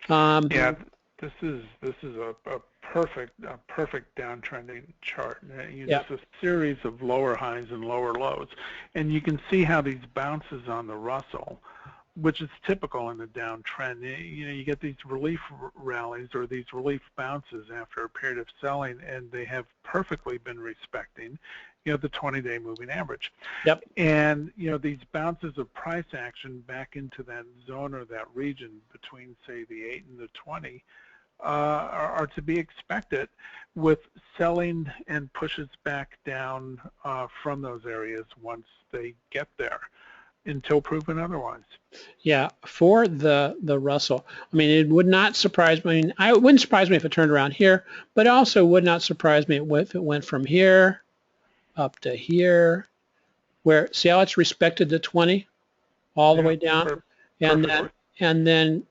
Yeah. This is a perfect downtrending chart. It's a series of lower highs and lower lows, and you can see how these bounces on the Russell, which is typical in the downtrend. You know, you get these relief rallies or these relief bounces after a period of selling, and they have perfectly been respecting, you know, the 20-day moving average. Yep. And, you know, these bounces of price action back into that zone or that region between, say, the 8 and the 20 are to be expected, with selling and pushes back down from those areas once they get there, until proven otherwise. Yeah, for the Russell, I mean, it would not surprise me. I mean, it wouldn't surprise me if it turned around here, but it also would not surprise me if it went from here up to here, where, see how it's respected the 20 all the way down, and then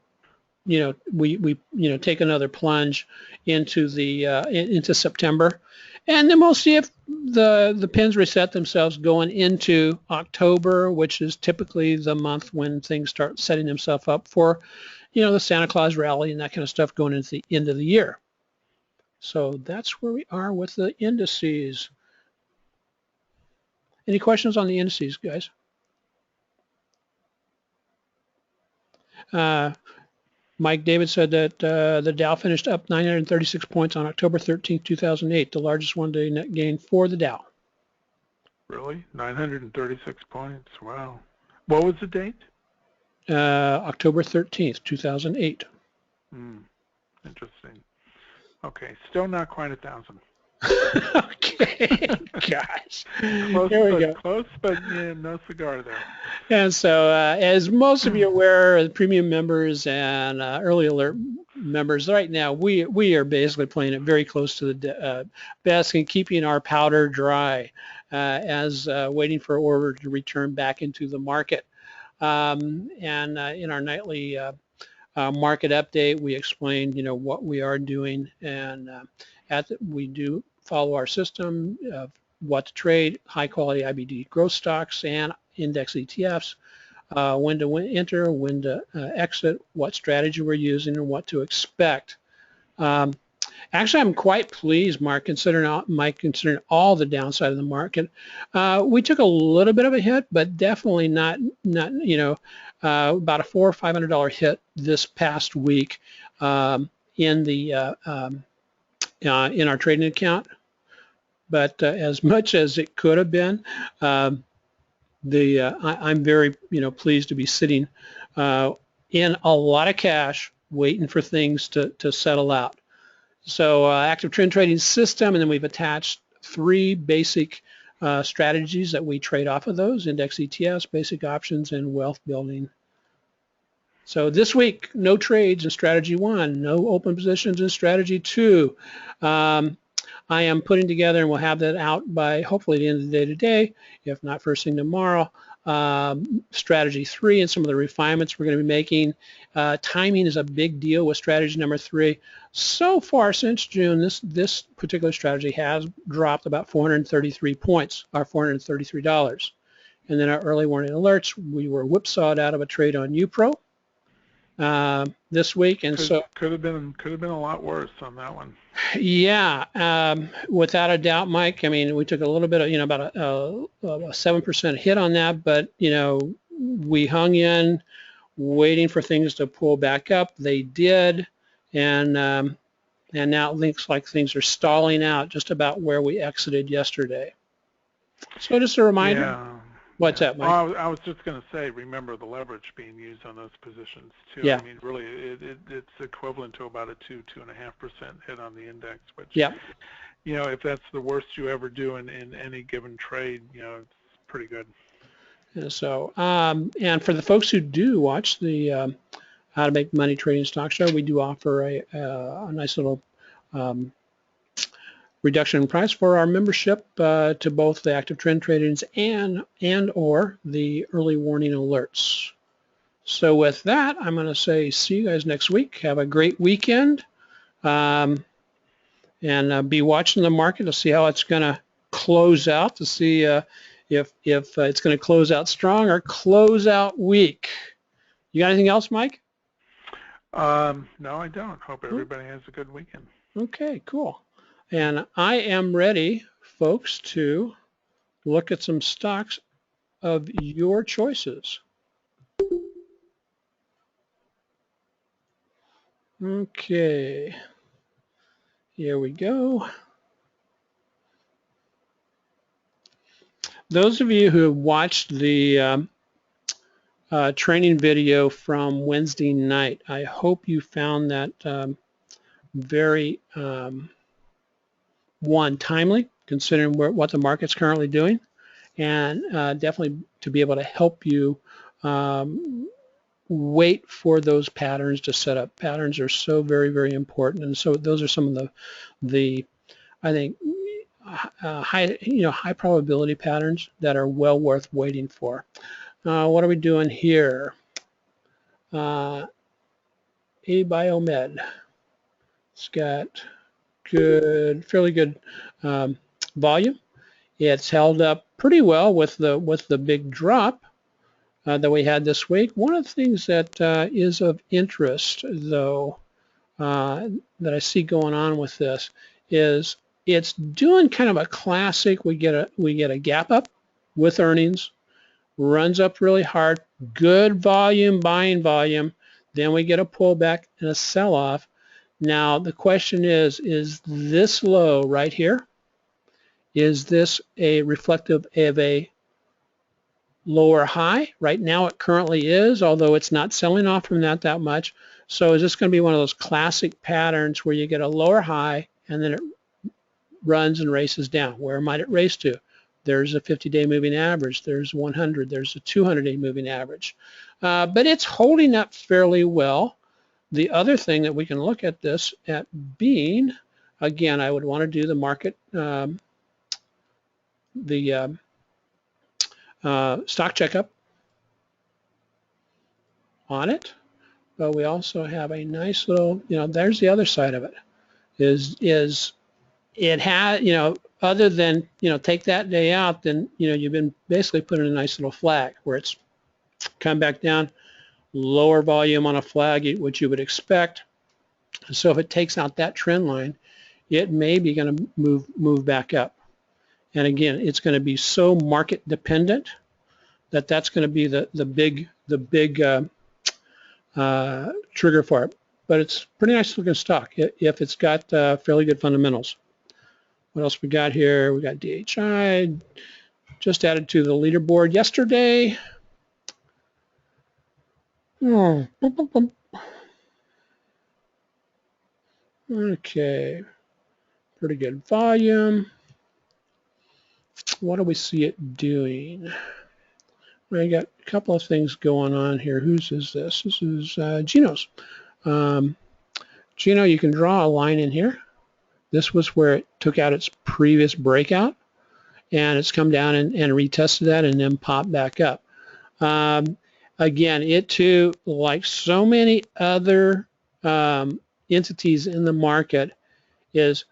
you know, we you know, take another plunge into the into September, and then we'll see if the pins reset themselves going into October, which is typically the month when things start setting themselves up for, you know, the Santa Claus rally and that kind of stuff going into the end of the year. So that's where we are with the indices. Any questions on the indices, guys? Mike David said that the Dow finished up 936 points on October 13th, 2008, the largest one-day net gain for the Dow. Really? 936 points? Wow. What was the date? October 13th, 2008. Interesting. Okay, still not quite 1,000. Okay, gosh. Close, there we go. Close, but yeah, no cigar there. And so, as most of you are aware, premium members and early alert members, right now we are basically playing it very close to the best and keeping our powder dry as waiting for order to return back into the market. And in our nightly market update, we explained, you know, what we are doing, and we do follow our system of what to trade, high quality IBD growth stocks and index ETFs, when to enter, when to exit, what strategy we're using, and what to expect. Actually, I'm quite pleased, Mike, considering all the downside of the market. We took a little bit of a hit, but definitely not you know, about a $400 or $500 hit this past week in our trading account. but as much as it could have been, I'm very pleased to be sitting in a lot of cash, waiting for things to settle out. So active trend trading system, and then we've attached 3 basic strategies that we trade off of those: index ETFs, basic options, and wealth building. So this week, no trades in strategy 1, no open positions in strategy 2. I am putting together, and we'll have that out by hopefully the end of the day today, if not first thing tomorrow, strategy 3 and some of the refinements we're going to be making. Timing is a big deal with strategy number 3. So far since June, this particular strategy has dropped about 433 points, or $433. And then our early warning alerts, we were whipsawed out of a trade on UPRO this week, and so could have been a lot worse on that one. Yeah, without a doubt, Mike. I mean, we took a little bit of, about a 7% hit on that, but we hung in, waiting for things to pull back up. They did, and now it looks like things are stalling out just about where we exited yesterday. So just a reminder. Yeah. What's that, Mike? Well, I was just going to say, remember the leverage being used on those positions too. Yeah. I mean, really, it's equivalent to about a 2.5% hit on the index, which, yeah, if that's the worst you ever do in any given trade, it's pretty good. And so, and for the folks who do watch the How to Make Money Trading Stock show, we do offer a nice little reduction in price for our membership to both the active trend tradings and or the early warning alerts. So with that, I'm going to say see you guys next week. Have a great weekend, and be watching the market to see how it's going to close out, to see if it's going to close out strong or close out weak. You got anything else, Mike? No, I don't. Hope everybody has a good weekend. Okay, cool. And I am ready, folks, to look at some stocks of your choices. Okay, here we go. Those of you who have watched the training video from Wednesday night, I hope you found that very timely, considering what the market's currently doing, and definitely to be able to help you wait for those patterns to set up. Patterns are so very, very important, and so those are some of the I think high probability patterns that are well worth waiting for. What are we doing here? Biomed. It's got fairly good volume. It's held up pretty well with the big drop that we had this week. One of the things that is of interest, though, that I see going on with this is it's doing kind of a classic. We get a gap up with earnings, runs up really hard, good volume, buying volume. Then we get a pullback and a sell-off. Now the question is this low right here, is this a reflective of a lower high? Right now it currently is, although it's not selling off from that much. So is this going to be one of those classic patterns where you get a lower high and then it runs and races down? Where might it race to? There's a 50-day moving average, there's 100, there's a 200-day moving average. But it's holding up fairly well. The other thing that we can look at this at being, again, I would want to do the market, stock checkup on it. But we also have a nice little, there's the other side of it, is it has, other than, take that day out, then, you've been basically putting a nice little flag where it's come back down, lower volume on a flag, which you would expect. So if it takes out that trend line, it may be going to move back up. And again, it's going to be so market dependent that that's going to be the big trigger for it. But it's pretty nice looking stock if it's got fairly good fundamentals. What else we got here? We got DHI just added to the leaderboard yesterday. Oh, okay, pretty good volume. What do we see it doing? I got a couple of things going on here. Whose is this? This is Gino's. Gino, you can draw a line in here. This was where it took out its previous breakout, and it's come down and retested that and then popped back up. Again, it too, like so many other entities in the market, it's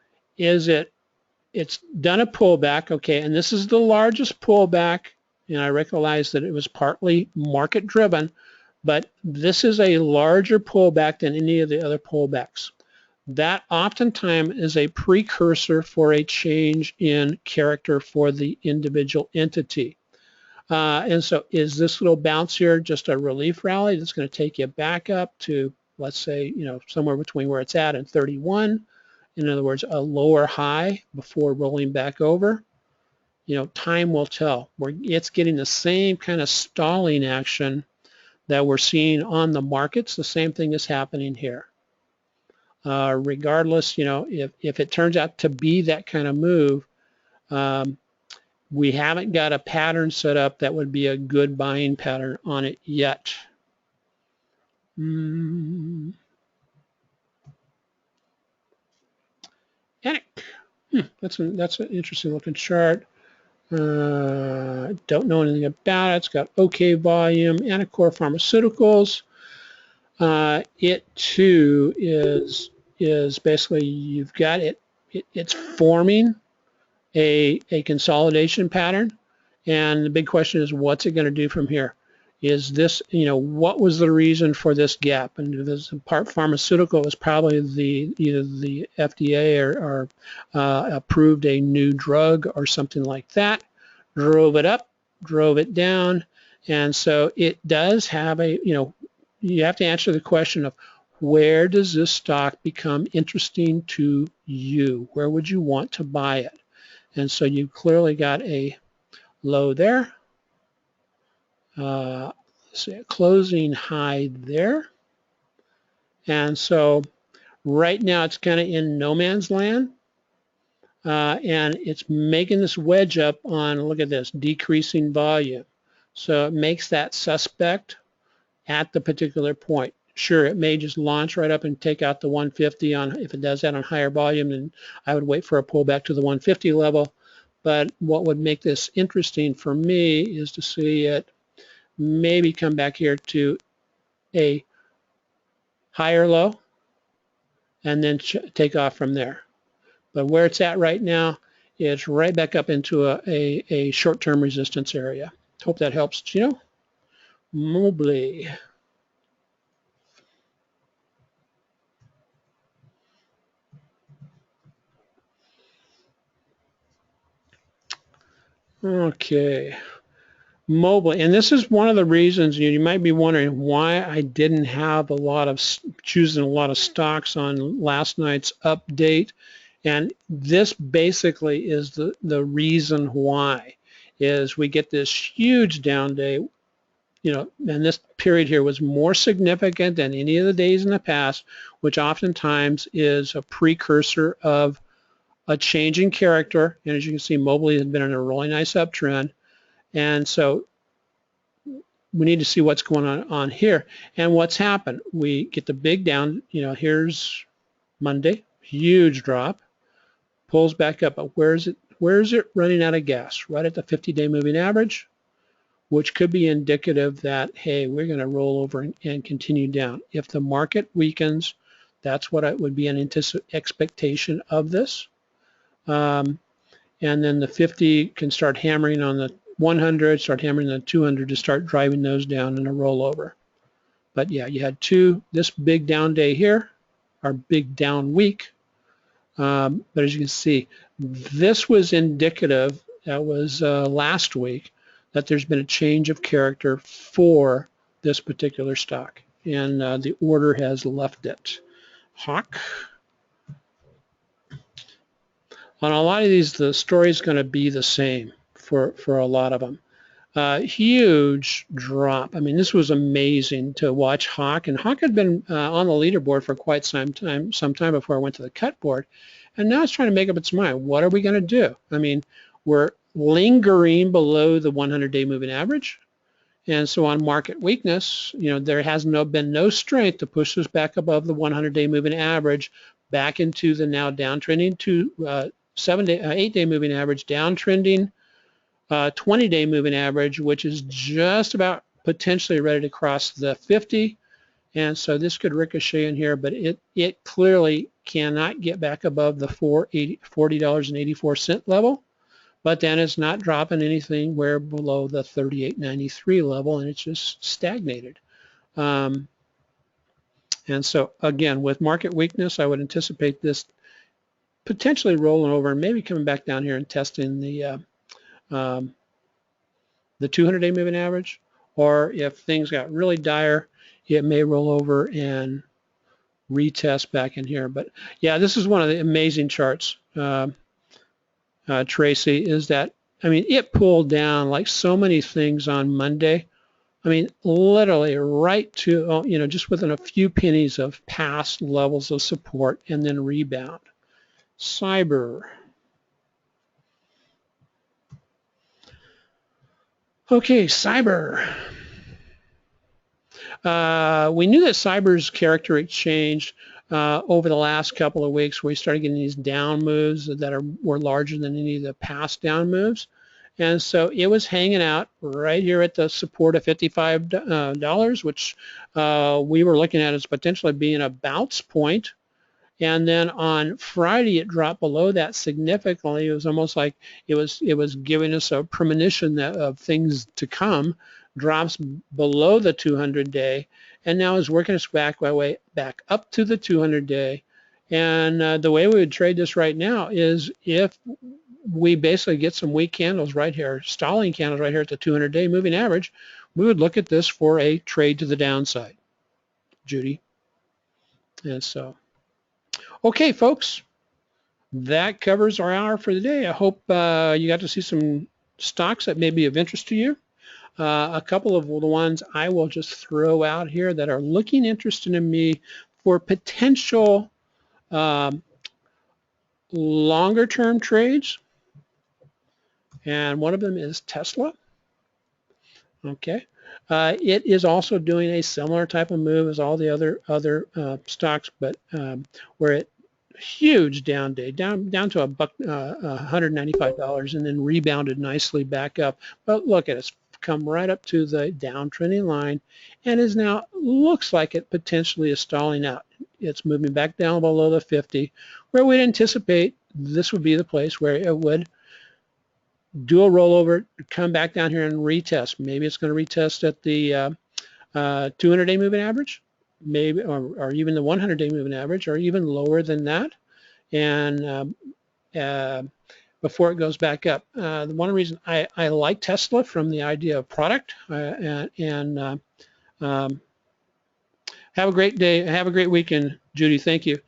done a pullback, okay, and this is the largest pullback, and I recognize that it was partly market driven, but this is a larger pullback than any of the other pullbacks. That oftentimes is a precursor for a change in character for the individual entity. And so is this little bounce here just a relief rally that's going to take you back up to, let's say, somewhere between where it's at and 31? In other words, a lower high before rolling back over? Time will tell. It's getting the same kind of stalling action that we're seeing on the markets. The same thing is happening here. Regardless, if it turns out to be that kind of move, we haven't got a pattern set up that would be a good buying pattern on it yet. Anic. That's an interesting looking chart. Don't know anything about it. It's got okay volume. Anacor Pharmaceuticals. It too is basically, you've got it's forming a consolidation pattern, and the big question is, what's it going to do from here? Is this, what was the reason for this gap? And this part pharmaceutical is probably either the FDA or approved a new drug or something like that, drove it up, drove it down, and so it does have a, you have to answer the question of, where does this stock become interesting to you? Where would you want to buy it? And so you clearly got a low there. Let's see, a closing high there. And so right now it's kind of in no man's land. And it's making this wedge up on, look at this, decreasing volume. So it makes that suspect at the particular point. Sure, it may just launch right up and take out the 150 on, if it does that on higher volume, then I would wait for a pullback to the 150 level. But what would make this interesting for me is to see it maybe come back here to a higher low and then take off from there. But where it's at right now, it's right back up into a short-term resistance area. Hope that helps, Gino. Mobley. Okay. Mobley, and this is one of the reasons you might be wondering why I didn't have a lot of choosing a lot of stocks on last night's update, and this basically is the reason why is we get this huge down day, and this period here was more significant than any of the days in the past, which oftentimes is a precursor of a change in character. And as you can see, Mobley has been in a really nice uptrend. And so we need to see what's going on here and what's happened. We get the big down, here's Monday, huge drop, pulls back up, but where is it running out of gas? Right at the 50-day moving average, which could be indicative that, hey, we're going to roll over and continue down. If the market weakens, that's what it would be an expectation of this. And then the 50 can start hammering on the 100, start hammering the 200 to start driving those down in a rollover. But yeah, you had this big down day here, our big down week. But as you can see, this was indicative, that was last week, that there's been a change of character for this particular stock. And the order has left it. Hawk. On a lot of these, the story is going to be the same for a lot of them. Huge drop. I mean, this was amazing to watch Hawk, and Hawk had been on the leaderboard for quite some time before I went to the cut board, and now it's trying to make up its mind. What are we going to do? I mean, we're lingering below the 100-day moving average, and so on market weakness, there has been no strength to push us back above the 100-day moving average, back into the now downtrending to 8-day moving average, downtrending 20-day moving average, which is just about potentially ready to cross the 50. And so this could ricochet in here, but it clearly cannot get back above the $40.84 level. But then it's not dropping anything where below the 38.93 level, and it's just stagnated. And so again, with market weakness, I would anticipate this potentially rolling over and maybe coming back down here and testing the 200-day moving average, or if things got really dire, it may roll over and retest back in here. But yeah, this is one of the amazing charts, Tracy, is that, I mean, it pulled down like so many things on Monday. I mean, literally right to, just within a few pennies of past levels of support and then rebound. Cyber. Okay, cyber. We knew that cyber's character had changed over the last couple of weeks, where we started getting these down moves that were larger than any of the past down moves. And so it was hanging out right here at the support of $55, which we were looking at as potentially being a bounce point. And then on Friday, it dropped below that significantly. It was almost like it was giving us a premonition of things to come. Drops below the 200-day, and now is working its back up to the 200-day. And the way we would trade this right now is if we basically get some weak candles right here, stalling candles right here at the 200-day moving average, we would look at this for a trade to the downside, Judy. And so, okay, folks, that covers our hour for the day. I hope you got to see some stocks that may be of interest to you. A couple of the ones I will just throw out here that are looking interesting to me for potential longer-term trades. And one of them is Tesla. Okay. It is also doing a similar type of move as all the other stocks, but where it huge down day, down to $195, and then rebounded nicely back up. But look at it. It's come right up to the downtrending line and is now, looks like it potentially is stalling out. It's moving back down below the 50, where we'd anticipate this would be the place where it would do a rollover, come back down here and retest. Maybe it's going to retest at the 200-day moving average, maybe, or even the 100-day moving average, or even lower than that, and before it goes back up. The one reason I like Tesla from the idea of product, and have a great day, have a great weekend, Judy. Thank you.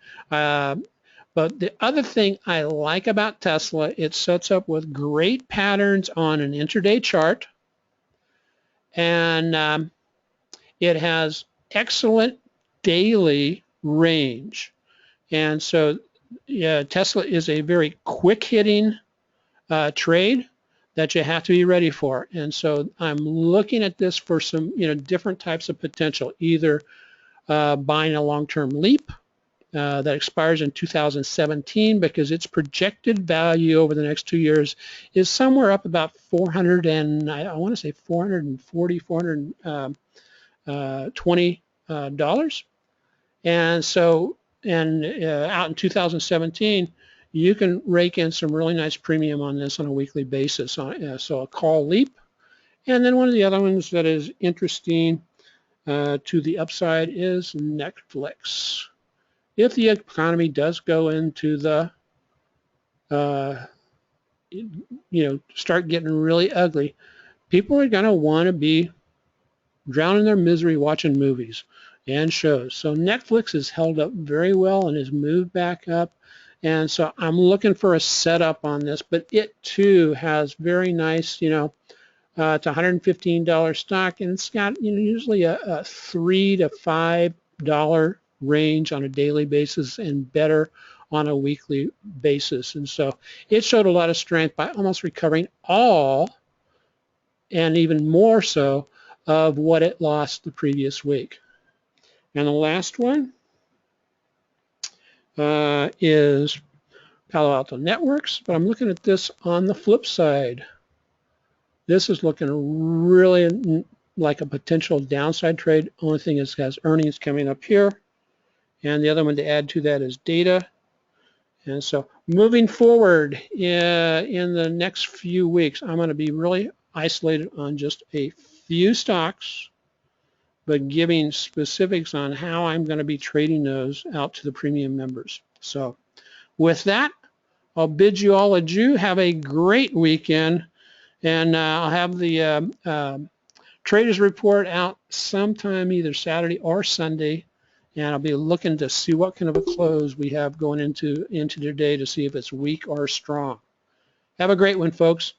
But the other thing I like about Tesla, it sets up with great patterns on an intraday chart, and it has excellent daily range. And so yeah, Tesla is a very quick-hitting trade that you have to be ready for. And so I'm looking at this for some different types of potential, either buying a long-term leap that expires in 2017, because its projected value over the next 2 years is somewhere up about $400 and I want to say $440, $420. And so, out in 2017, you can rake in some really nice premium on this on a weekly basis. So a call leap. And then one of the other ones that is interesting to the upside is Netflix. If the economy does go into the, start getting really ugly, people are going to want to be drowning their misery watching movies and shows. So Netflix has held up very well and has moved back up. And so I'm looking for a setup on this, but it too has very nice, it's $115 stock, and it's got usually a $3 to $5 range on a daily basis and better on a weekly basis. And so it showed a lot of strength by almost recovering all, and even more so, of what it lost the previous week. And the last one is Palo Alto Networks, but I'm looking at this on the flip side. This is looking really like a potential downside trade. Only thing is it has earnings coming up here. And the other one to add to that is data. And so moving forward in the next few weeks, I'm going to be really isolated on just a few stocks, but giving specifics on how I'm going to be trading those out to the premium members. So with that, I'll bid you all adieu. Have a great weekend. And I'll have the traders report out sometime either Saturday or Sunday. And I'll be looking to see what kind of a close we have going into their day to see if it's weak or strong. Have a great one, folks.